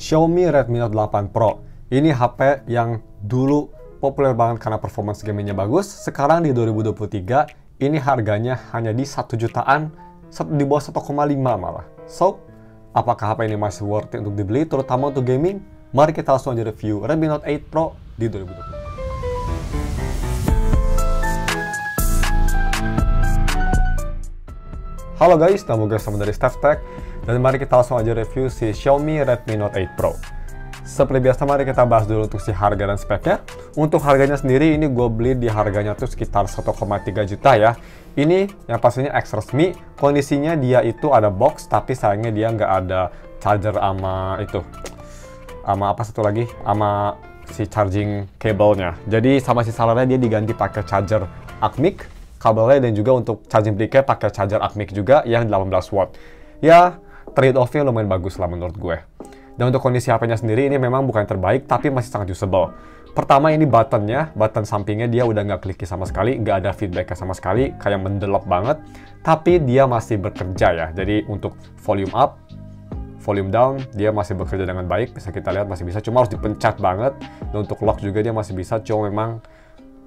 Xiaomi Redmi Note 8 Pro. Ini HP yang dulu populer banget karena performance gamingnya bagus. Sekarang di 2023, ini harganya hanya di 1 jutaan, di bawah 1,5 malah. So, apakah HP ini masih worth it untuk dibeli, terutama untuk gaming? Mari kita langsung aja review Redmi Note 8 Pro di 2023. Halo guys, nama gue Sam dari Steph Tech, dan mari kita langsung aja review si Xiaomi Redmi Note 8 Pro. Seperti biasa, mari kita bahas dulu untuk si harga dan speknya. Untuk harganya sendiri, ini gue beli di harganya tuh sekitar 1,3 juta ya. Ini yang pastinya X resmi, kondisinya dia itu ada box, tapi sayangnya dia nggak ada charger sama itu. Sama apa satu lagi? Sama si charging cable-nya. Jadi sama si salurnya dia diganti pakai charger ACMIC, kabelnya, dan juga untuk charging brick-nya pakai charger ACMIC juga yang 18 watt. Ya, trade-off-nya lumayan bagus lah menurut gue. Dan untuk kondisi HP-nya sendiri, ini memang bukan yang terbaik, tapi masih sangat usable. Pertama, ini button sampingnya dia udah nggak kliki sama sekali, nggak ada feedback-nya sama sekali, kayak mendelep banget. Tapi dia masih bekerja ya, jadi untuk volume up, volume down, dia masih bekerja dengan baik. Bisa kita lihat masih bisa, cuma harus dipencet banget. Dan untuk lock juga dia masih bisa, cuma memang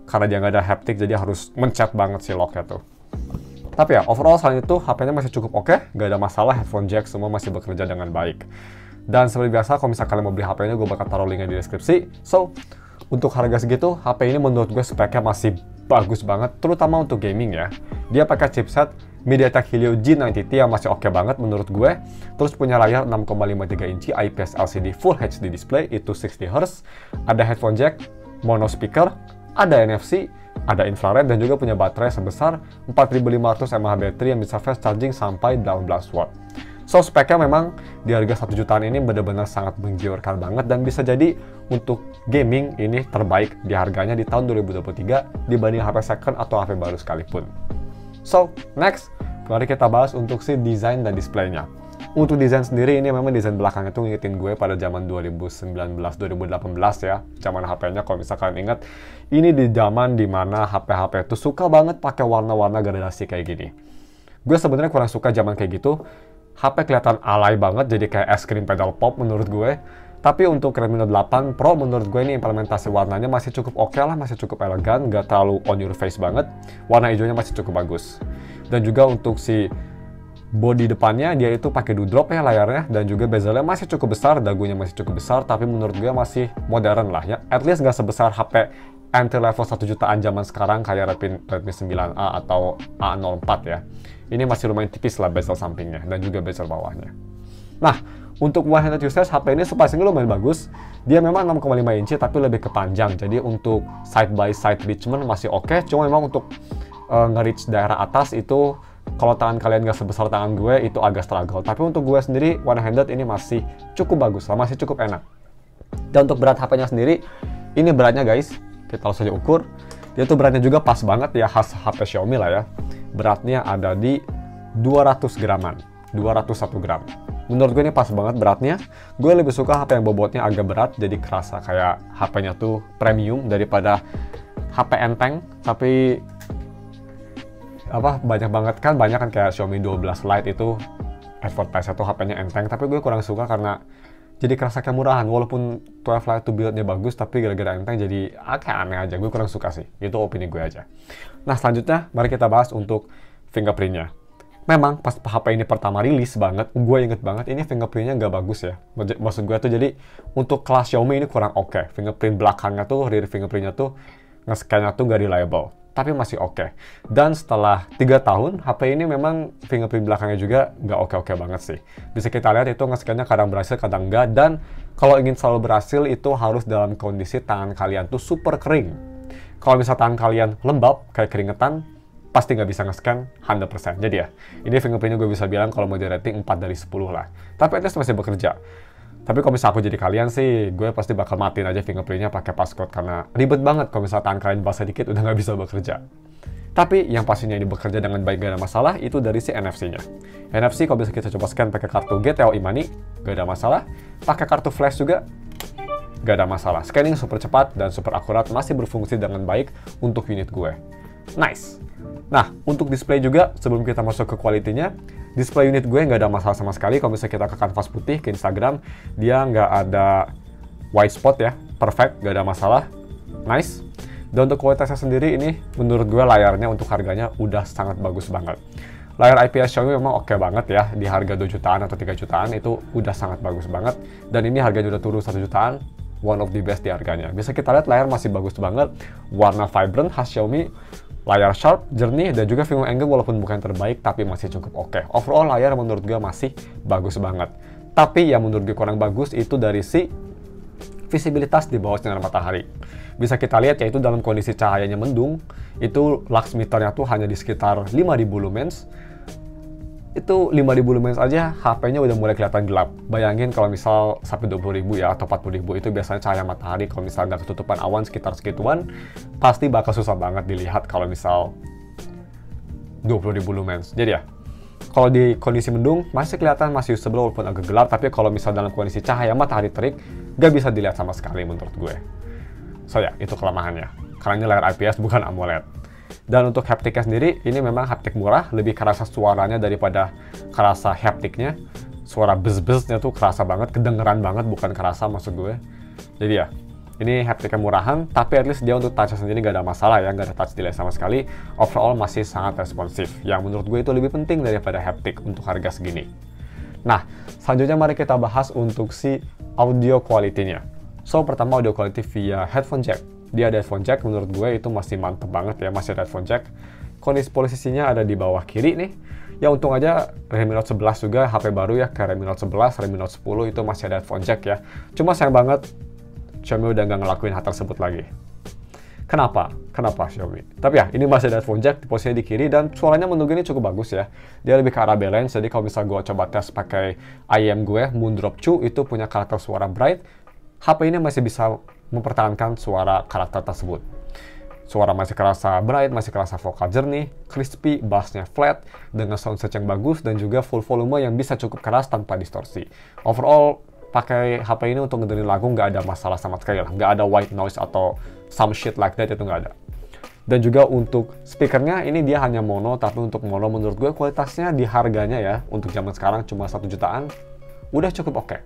karena dia nggak ada haptic, jadi harus mencet banget si locknya tuh. Tapi ya, overall selain itu, HP-nya masih cukup oke, nggak ada masalah, headphone jack semua masih bekerja dengan baik. Dan seperti biasa, kalau misalnya kalian mau beli HP-nya, gue bakal taruh linknya di deskripsi. So, untuk harga segitu, HP ini menurut gue speknya masih bagus banget, terutama untuk gaming ya. Dia pakai chipset MediaTek Helio G90T yang masih oke banget menurut gue. Terus punya layar 6,53 inci IPS LCD Full HD display, itu 60Hz. Ada headphone jack, mono speaker, ada NFC, ada infrared, dan juga punya baterai sebesar 4500 mAh baterai yang bisa fast charging sampai 18 watt. So, speknya memang di harga 1 jutaan ini benar-benar sangat menggiurkan banget, dan bisa jadi untuk gaming ini terbaik di harganya di tahun 2023 dibanding HP second atau HP baru sekalipun. So, next, mari kita bahas untuk si desain dan displaynya. Untuk desain sendiri, ini memang desain belakangnya tuh ngingetin gue pada zaman 2019-2018 ya. Zaman HP-nya, kalau misalkan ingat, ini di zaman dimana HP-HP itu suka banget pakai warna-warna gradasi kayak gini. Gue sebenarnya kurang suka zaman kayak gitu. HP kelihatan alay banget, jadi kayak es krim pedal pop menurut gue. Tapi untuk Redmi Note 8 Pro, menurut gue ini implementasi warnanya masih cukup oke lah, masih cukup elegan, nggak terlalu on your face banget. Warna hijaunya masih cukup bagus. Dan juga untuk si bodi depannya, dia itu pakai dewdrop ya layarnya, dan juga bezelnya masih cukup besar, dagunya masih cukup besar, tapi menurut gue masih modern lah ya. At least nggak sebesar HP entry level 1 jutaan zaman sekarang kayak Redmi 9A atau A04 ya. Ini masih lumayan tipis lah bezel sampingnya dan juga bezel bawahnya. Nah, untuk one-handed usage, HP ini spacing-nya lumayan bagus. Dia memang 6,5 inci tapi lebih ke panjang. Jadi untuk side-by-side reachment masih oke. Cuma memang untuk nge-reach daerah atas itu, kalau tangan kalian nggak sebesar tangan gue, itu agak struggle. Tapi untuk gue sendiri, one-handed ini masih cukup bagus lah, masih cukup enak. Dan untuk berat HP-nya sendiri, ini beratnya guys, kita langsung saja ukur. Dia tuh beratnya juga pas banget ya, khas HP Xiaomi lah ya. Beratnya ada di 200 graman, 201 gram. Menurut gue ini pas banget beratnya. Gue lebih suka HP yang bobotnya agak berat, jadi kerasa kayak HP-nya tuh premium daripada HP enteng. Tapi banyak banget kan, banyak kan kayak Xiaomi 12 Lite itu effort price-nya tuh HP-nya enteng. Tapi gue kurang suka karena jadi kerasa kayak murahan. Walaupun 12 Lite tuh build-nya bagus, tapi gara-gara enteng jadi kayak aneh aja. Gue kurang suka sih, itu opini gue aja. Nah, selanjutnya mari kita bahas untuk fingerprint-nya. Memang pas HP ini pertama rilis banget, gue inget banget ini fingerprint-nya nggak bagus ya. Maksud gue tuh jadi untuk kelas Xiaomi ini kurang oke. Fingerprint belakangnya tuh, rear fingerprint-nya tuh nge-scan-nya tuh nggak reliable. Tapi masih oke. Dan setelah 3 tahun, HP ini memang fingerprint belakangnya juga nggak oke-oke banget sih. Bisa kita lihat itu nge-scan-nya kadang berhasil, kadang enggak. Dan kalau ingin selalu berhasil, itu harus dalam kondisi tangan kalian tuh super kering. Kalau misalnya tangan kalian lembab, kayak keringetan, pasti nggak bisa nge-scan 100%. Jadi ya, ini fingerprint-nya gue bisa bilang kalau mau di rating 4 dari 10 lah. Tapi at least masih bekerja. Tapi kalau misalnya aku jadi kalian sih, gue pasti bakal matiin aja fingerprint-nya pakai passcode, karena ribet banget kalau misalnya tangan kalian basah dikit udah nggak bisa bekerja. Tapi yang pastinya ini bekerja dengan baik, gak ada masalah, itu dari si NFC-nya. NFC kalau bisa kita coba scan pakai kartu GTO e-money, gak ada masalah. Pakai kartu flash juga, gak ada masalah. Scanning super cepat dan super akurat, masih berfungsi dengan baik untuk unit gue. Nice! Nah, untuk display juga, sebelum kita masuk ke kualitinya, Display unit gue nggak ada masalah sama sekali. Kalau misalnya kita ke kanvas putih, ke Instagram, dia nggak ada white spot ya, perfect, nggak ada masalah, nice. Dan untuk kualitasnya sendiri ini, menurut gue layarnya untuk harganya udah sangat bagus banget. Layar IPS Xiaomi memang oke banget ya, di harga 2 jutaan atau 3 jutaan itu udah sangat bagus banget. Dan ini harganya udah turun 1 jutaan, one of the best di harganya. Bisa kita lihat layar masih bagus banget, warna vibrant khas Xiaomi, layar sharp, jernih, dan juga viewing angle walaupun bukan terbaik, tapi masih cukup oke. Overall layar menurut gue masih bagus banget. Tapi yang menurut gue kurang bagus itu dari si visibilitas di bawah sinar matahari. Bisa kita lihat yaitu dalam kondisi cahayanya mendung, itu lux meternya tuh hanya di sekitar 5000 lumens. Itu 5000 lumens aja HP-nya udah mulai kelihatan gelap. Bayangin kalau misal sampai 20.000 ya atau 40.000 itu biasanya cahaya matahari kalau misal nggak ketutupan awan sekitar segituan pasti bakal susah banget dilihat kalau misal 20.000 lumens. Jadi ya, kalau di kondisi mendung masih kelihatan masih usable walaupun agak gelap, tapi kalau misal dalam kondisi cahaya matahari terik nggak bisa dilihat sama sekali menurut gue. So ya, itu kelemahannya. Karena ini layar IPS bukan AMOLED. Dan untuk haptiknya sendiri, ini memang haptik murah, lebih kerasa suaranya daripada kerasa haptiknya. Suara buzz-buzznya tuh kerasa banget, kedengeran banget, bukan kerasa maksud gue. Jadi ya, ini haptiknya murahan, tapi at least dia untuk touch sendiri nggak ada masalah ya, nggak ada touch delay sama sekali. Overall masih sangat responsif, yang menurut gue itu lebih penting daripada haptik untuk harga segini. Nah, selanjutnya mari kita bahas untuk si audio quality-nya. So, pertama audio quality via headphone jack. Dia ada headphone jack, menurut gue itu masih mantep banget ya, masih ada headphone jack. Kondisi posisinya ada di bawah kiri nih. Ya untung aja Redmi Note 11 juga, HP baru ya, kayak Redmi Note 11, Redmi Note 10 itu masih ada headphone jack ya. Cuma sayang banget, Xiaomi udah nggak ngelakuin hal tersebut lagi. Kenapa? Kenapa Xiaomi? Tapi ya, ini masih ada headphone jack, posisinya di kiri, dan suaranya menurut gue ini cukup bagus ya. Dia lebih ke arah balance, jadi kalau misal gue coba tes pakai IM gue, Moondrop 2, itu punya karakter suara bright, HP ini masih bisa mempertahankan suara karakter tersebut. Suara masih kerasa bright, masih kerasa vokal jernih, crispy, bassnya flat, dengan soundset yang bagus, dan juga full volume yang bisa cukup keras tanpa distorsi. Overall, pakai HP ini untuk ngedengerin lagu nggak ada masalah sama sekali lah. Nggak ada white noise atau some shit like that, itu nggak ada. Dan juga untuk speakernya, ini dia hanya mono, tapi untuk mono menurut gue kualitasnya di harganya ya, untuk zaman sekarang cuma 1 jutaan, udah cukup oke.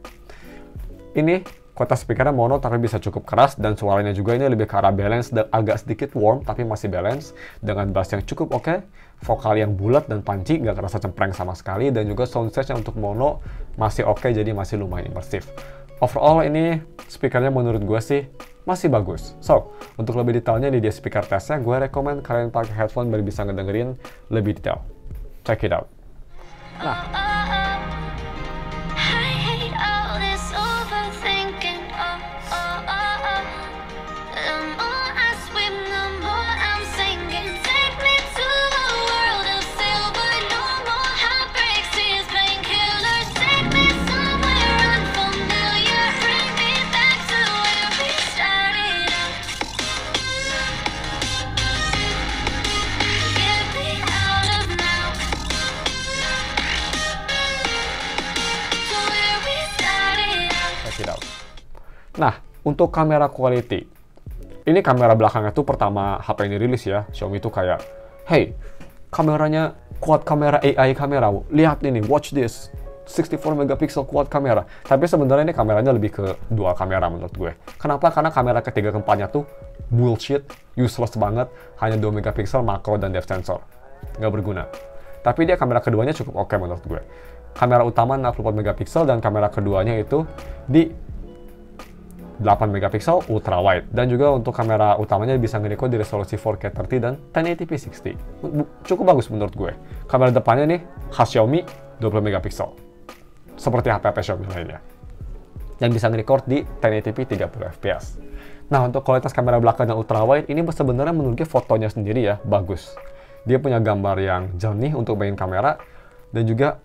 Ini kualitas speakernya mono tapi bisa cukup keras, dan suaranya juga ini lebih ke arah balance dan agak sedikit warm tapi masih balance dengan bass yang cukup oke, vokal yang bulat dan panci, nggak kerasa cempreng sama sekali, dan juga soundstage-nya untuk mono masih oke, jadi masih lumayan imersif. Overall ini speakernya menurut gue sih masih bagus. So, untuk lebih detailnya di dia speaker testnya, gue rekomen kalian pakai headphone biar bisa ngedengerin lebih detail. Check it out. Nah, Nah, untuk kamera quality, ini kamera belakangnya tuh pertama HP ini rilis ya, Xiaomi tuh kayak, hey, kameranya quad kamera AI kamera, lihat ini, watch this, 64 megapiksel quad kamera. Tapi sebenarnya ini kameranya lebih ke dual kamera menurut gue. Kenapa? Karena kamera ketiga keempatnya tuh bullshit, useless banget, hanya 2 megapiksel makro dan depth sensor, nggak berguna. Tapi dia kamera keduanya cukup oke menurut gue. Kamera utama 64 megapiksel dan kamera keduanya itu di 8 megapiksel ultra wide, dan juga untuk kamera utamanya bisa nge-record di resolusi 4K 30 dan 1080p 60. Cukup bagus menurut gue. Kamera depannya nih khas Xiaomi 20 megapiksel. Seperti HP-HP Xiaomi lainnya. Yang bisa nge-record di 1080p 30 fps. Nah, untuk kualitas kamera belakang yang ultra wide ini sebenarnya menurut gue fotonya sendiri ya bagus. Dia punya gambar yang jernih untuk main kamera, dan juga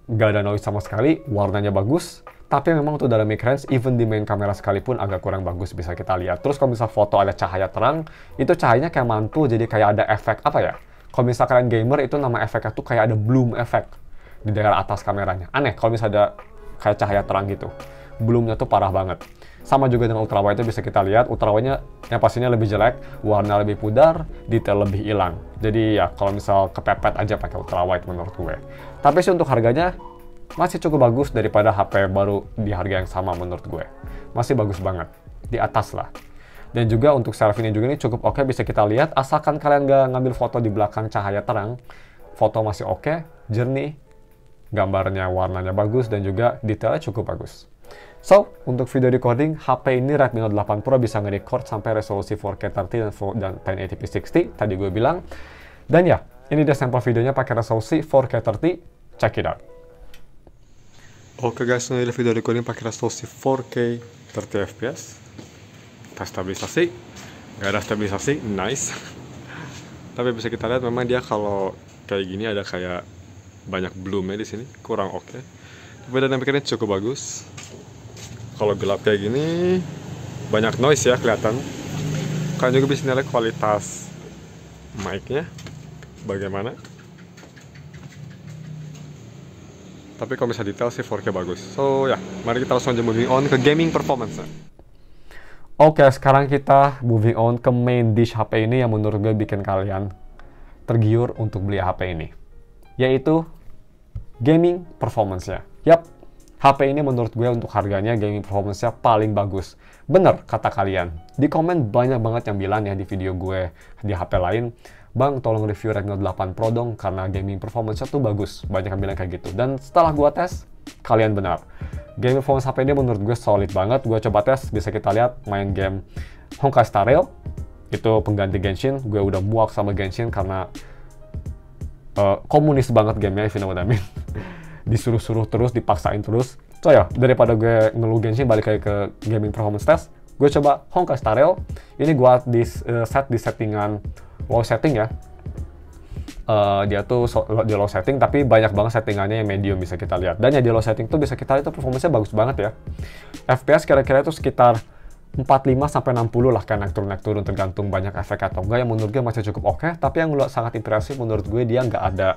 nggak ada noise sama sekali, warnanya bagus. Tapi memang untuk dalam mid-range, even di main kamera sekalipun agak kurang bagus bisa kita lihat. Terus kalau misal foto ada cahaya terang, itu cahayanya kayak mantul, jadi kayak ada efek apa ya? Kalau misal kalian gamer, itu nama efeknya tuh kayak ada bloom effect di daerah atas kameranya. Aneh kalau misal ada kayak cahaya terang gitu. bloomnya tuh parah banget. Sama juga dengan ultrawide itu bisa kita lihat, ultrawide-nya yang pastinya lebih jelek, warna lebih pudar, detail lebih hilang. Jadi ya kalau misal kepepet aja pakai ultrawide menurut gue. Tapi sih untuk harganya masih cukup bagus daripada HP baru di harga yang sama menurut gue. Masih bagus banget, di atas lah. Dan juga untuk selfie ini juga ini cukup oke, bisa kita lihat asalkan kalian nggak ngambil foto di belakang cahaya terang, foto masih oke, jernih, gambarnya warnanya bagus dan juga detailnya cukup bagus. So, untuk video recording, HP ini Redmi Note 8 Pro bisa nge-record sampai resolusi 4K 30 dan 1080p 60, tadi gue bilang. Dan ya, ini dia sampel videonya pakai resolusi 4K 30, check it out. Oke guys, ini video recording pakai resolusi 4K 30 fps. Tes stabilisasi, nggak ada stabilisasi, nice. Tapi bisa kita lihat memang dia kalau kayak gini ada kayak banyak bloomnya di sini, kurang oke. Tapi dynamicnya cukup bagus. Kalau gelap kayak gini banyak noise ya kelihatan. Kalian juga bisa nilai kualitas mic-nya bagaimana. Tapi kalau misalnya detail sih 4K bagus. So ya, mari kita langsung aja moving on ke gaming performance. Oke, sekarang kita moving on ke main dish HP ini yang menurut gue bikin kalian tergiur untuk beli HP ini, yaitu gaming performance-nya. Yap, HP ini menurut gue untuk harganya gaming performance-nya paling bagus. Bener kata kalian. Di komen banyak banget yang bilang ya di video gue di HP lain, Bang tolong review Redmi Note 8 Pro dong karena gaming performance-nya tuh bagus. Banyak yang bilang kayak gitu. Dan setelah gue tes, kalian benar. Gaming performance HP ini menurut gue solid banget. Gue coba tes, bisa kita lihat main game Honkai Star Rail. Itu pengganti Genshin. Gue udah muak sama Genshin karena komunis banget gamenya, if you know what I mean. Disuruh-suruh terus, dipaksain terus. So ya, daripada gue ngeluh Genshin, balik lagi ke gaming performance test, gue coba Honkai Star Rail. Ini gue set di settingan low setting ya. Dia tuh di low setting, tapi banyak banget settingannya yang medium bisa kita lihat. Dan ya di low setting tuh bisa kita lihat tuh performance-nya bagus banget ya. FPS kira-kira itu sekitar 45-60 lah, kayak naik turun tergantung banyak efek atau enggak. Yang menurut gue masih cukup oke, tapi yang sangat impresif menurut gue dia nggak ada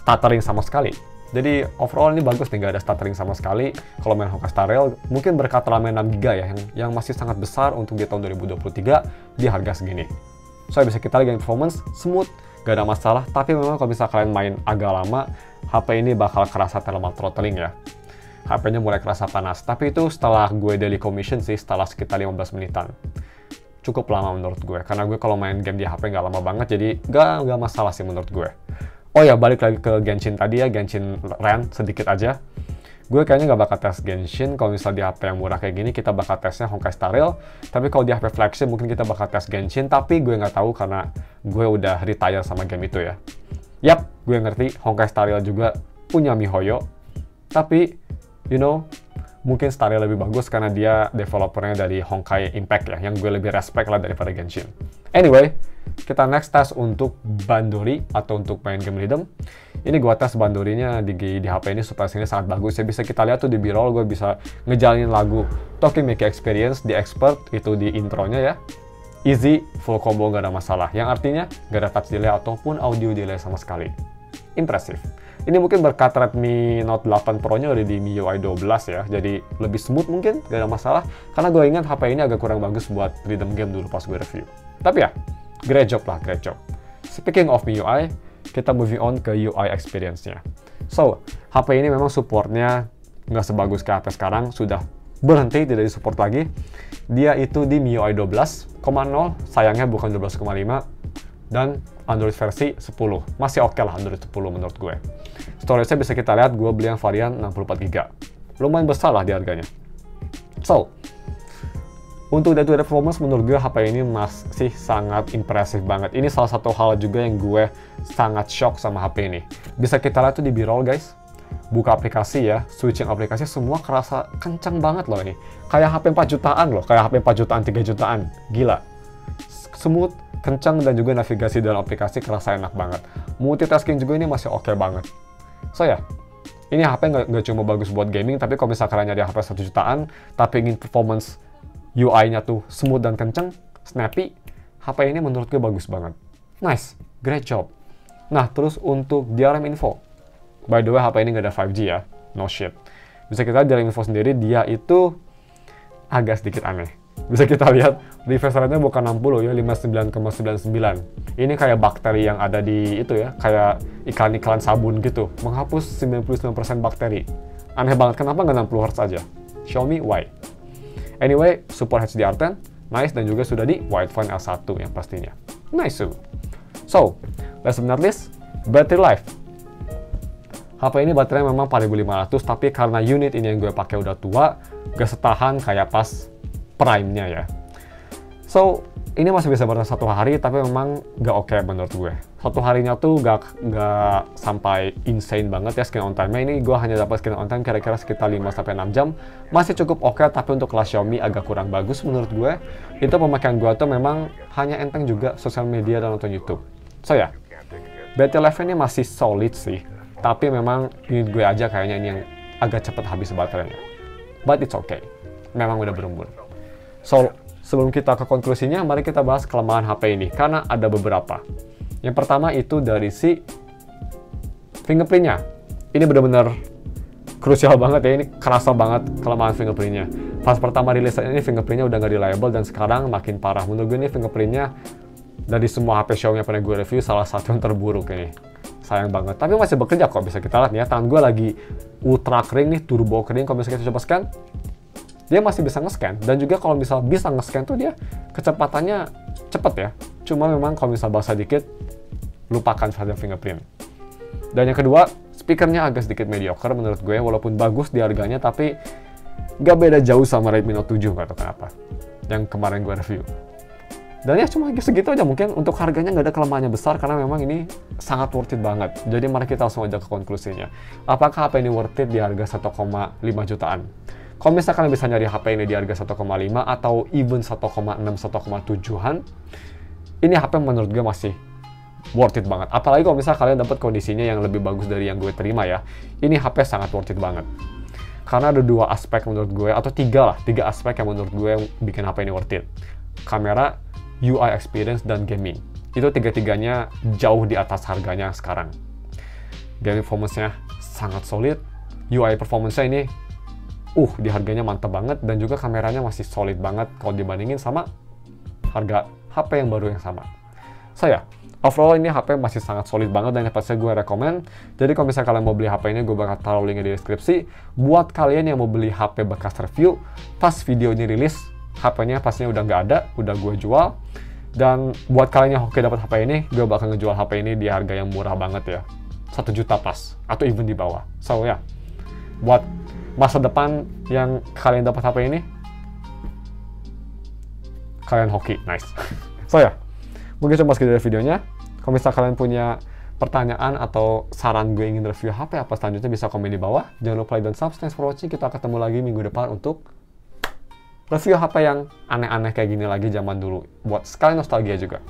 stuttering sama sekali. Jadi overall ini bagus nih, nggak ada stuttering sama sekali. Kalau main Honkai Star Rail, mungkin berkat RAM 6GB ya, yang masih sangat besar untuk di tahun 2023 di harga segini. So bisa kita lihat performance smooth, gak ada masalah. Tapi memang kalau misalnya kalian main agak lama, HP ini bakal kerasa thermal throttling ya. HP-nya mulai kerasa panas. Tapi itu setelah gue daily commission sih, setelah sekitar 15 menitan. Cukup lama menurut gue, karena gue kalau main game di HP nggak lama banget, jadi nggak masalah sih menurut gue. Oh ya, balik lagi ke Genshin tadi ya, Genshin rant sedikit aja. Gue kayaknya nggak bakal tes Genshin. Kalau misalnya di HP yang murah kayak gini, kita bakal tesnya Honkai Star Rail. Tapi kalau di HP flagship, mungkin kita bakal tes Genshin. Tapi gue nggak tahu karena gue udah retire sama game itu ya. Yap, gue ngerti Honkai Star Rail juga punya MiHoYo. Tapi, you know, mungkin Star Rail lebih bagus karena dia developernya dari Honkai Impact ya, yang gue lebih respect lah daripada Genshin. Anyway, kita next tes untuk Bandori atau untuk main game rhythm. Ini gue tes Bandorinya di HP ini supaya sini sangat bagus ya. Bisa kita lihat tuh di B-roll gue bisa ngejalanin lagu Talking Mickey Experience di Expert, itu di intronya ya. Easy, full combo, gak ada masalah. Yang artinya gak ada touch delay ataupun audio delay sama sekali. Impresif. Ini mungkin berkat Redmi Note 8 Pro-nya udah di MIUI 12 ya, jadi lebih smooth mungkin, gak ada masalah. Karena gue ingat HP ini agak kurang bagus buat rhythm game dulu pas gue review. Tapi ya, great job lah, great job. Speaking of MIUI, kita moving on ke UI experience-nya. So, HP ini memang supportnya nggak sebagus ke HP sekarang, sudah berhenti, tidak disupport lagi. Dia itu di MIUI 12.0, sayangnya bukan 12.5, dan Android versi 10. Masih oke lah Android 10 menurut gue. Storage-nya bisa kita lihat, gue beli yang varian 64GB. Lumayan besar lah di harganya. So, untuk day-to-day performance menurut gue HP ini masih sangat impresif banget. Ini salah satu hal juga yang gue sangat shock sama HP ini. Bisa kita lihat tuh di B-roll guys. Buka aplikasi ya, switching aplikasi semua kerasa kencang banget loh ini. Kayak HP 4 jutaan loh, kayak HP 4 jutaan, 3 jutaan. Gila. Smooth, kencang, dan juga navigasi dalam aplikasi kerasa enak banget. Multitasking juga ini masih oke banget. So ya, ini HP nggak cuma bagus buat gaming, tapi kalau misalkan kalian nyari HP 1 jutaan, tapi ingin performance UI-nya tuh smooth dan kenceng, snappy, HP ini menurut gue bagus banget. Nice, great job. Nah, terus untuk DRM info. By the way, HP ini nggak ada 5G ya, no shit. Bisa kita lihat dari info sendiri, dia itu agak sedikit aneh. Bisa kita lihat refresh rate-nya bukan 60 ya, 59,99. Ini kayak bakteri yang ada di itu ya, kayak iklan-iklan sabun gitu, menghapus 99% bakteri. Aneh banget, kenapa nggak 60 Hz aja? Xiaomi, why? Anyway, support HDR10, nice, dan juga sudah di Wideframe L1 yang pastinya. Nice. So, last but not least, battery life. HP ini baterainya memang 4500, tapi karena unit ini yang gue pakai udah tua, gak setahan kayak pas prime-nya ya. So, ini masih bisa bertahan 1 hari, tapi memang gak oke menurut gue. 1 harinya tuh gak sampai insane banget ya scan on time-nya. Ini gue hanya dapat scan on time kira-kira sekitar 5-6 jam. Masih cukup oke, tapi untuk kelas Xiaomi agak kurang bagus menurut gue. Itu pemakaian gue tuh memang hanya enteng juga sosial media dan nonton YouTube. So ya, battery life ini masih solid sih. Tapi memang unit gue aja kayaknya ini yang agak cepat habis baterainya. But it's okay. Memang udah berumur. So, sebelum kita ke konklusinya, mari kita bahas kelemahan HP ini. Karena ada beberapa. Yang pertama itu dari si fingerprint-nya. Ini benar-benar krusial banget ya. Ini kerasa banget kelemahan fingerprint-nya. Pas pertama rilis ini fingerprint-nya udah nggak reliable, dan sekarang makin parah. Menurut gue ini fingerprint-nya dari semua HP Xiaomi yang pernah gue review salah satu yang terburuk ini. Sayang banget, tapi masih bekerja kok. Bisa kita lihat nih ya, tangan gue lagi ultra kering nih, turbo kering. Kalau misalnya kita coba scan, dia masih bisa nge-scan. Dan juga kalau misal bisa nge-scan tuh dia kecepatannya cepet ya. Cuma memang kalau misal basah dikit, lupakan saja fingerprint. Dan yang kedua, speakernya agak sedikit mediocre menurut gue. Walaupun bagus di harganya, tapi nggak beda jauh sama Redmi Note 7, nggak tahu kenapa, yang kemarin gue review. Dan ya cuma segitu aja, mungkin untuk harganya nggak ada kelemahannya besar karena memang ini sangat worth it banget. Jadi mari kita langsung aja ke konklusinya. Apakah HP ini worth it di harga 1,5 jutaan? Kalau misalkan kalian bisa nyari HP ini di harga 1,5 atau even 1,6, 1,7-an, ini HP menurut gue masih worth it banget. Apalagi kalau misalkan kalian dapat kondisinya yang lebih bagus dari yang gue terima ya. Ini HP sangat worth it banget. Karena ada 2 aspek menurut gue, atau 3 aspek yang menurut gue bikin HP ini worth it. Kamera, UI experience, dan gaming. Itu 3-tiganya jauh di atas harganya sekarang. Gaming performance-nya sangat solid. UI performance-nya ini di harganya mantap banget. Dan juga kameranya masih solid banget kalau dibandingin sama harga HP yang baru yang sama. Saya, overall ini HP masih sangat solid banget dan pasti gue rekomen. Jadi kalau misalnya kalian mau beli HP ini, gue bakal taruh linknya di deskripsi. Buat kalian yang mau beli HP bekas review, pas video ini rilis, HP-nya pastinya udah nggak ada, udah gue jual. Dan buat kalian yang oke dapat HP ini, gue bakal ngejual HP ini di harga yang murah banget ya, 1 juta plus atau even di bawah. So ya, buat masa depan yang kalian dapat HP ini, kalian hoki, nice. So ya, mungkin cuma segitu dari videonya. Kalau misalnya kalian punya pertanyaan atau saran gue ingin review HP apa selanjutnya, bisa komen di bawah. Jangan lupa like dan subscribe. Thanks for watching. Kita ketemu lagi minggu depan untuk review HP yang aneh-aneh kayak gini lagi zaman dulu, buat sekalian nostalgia juga.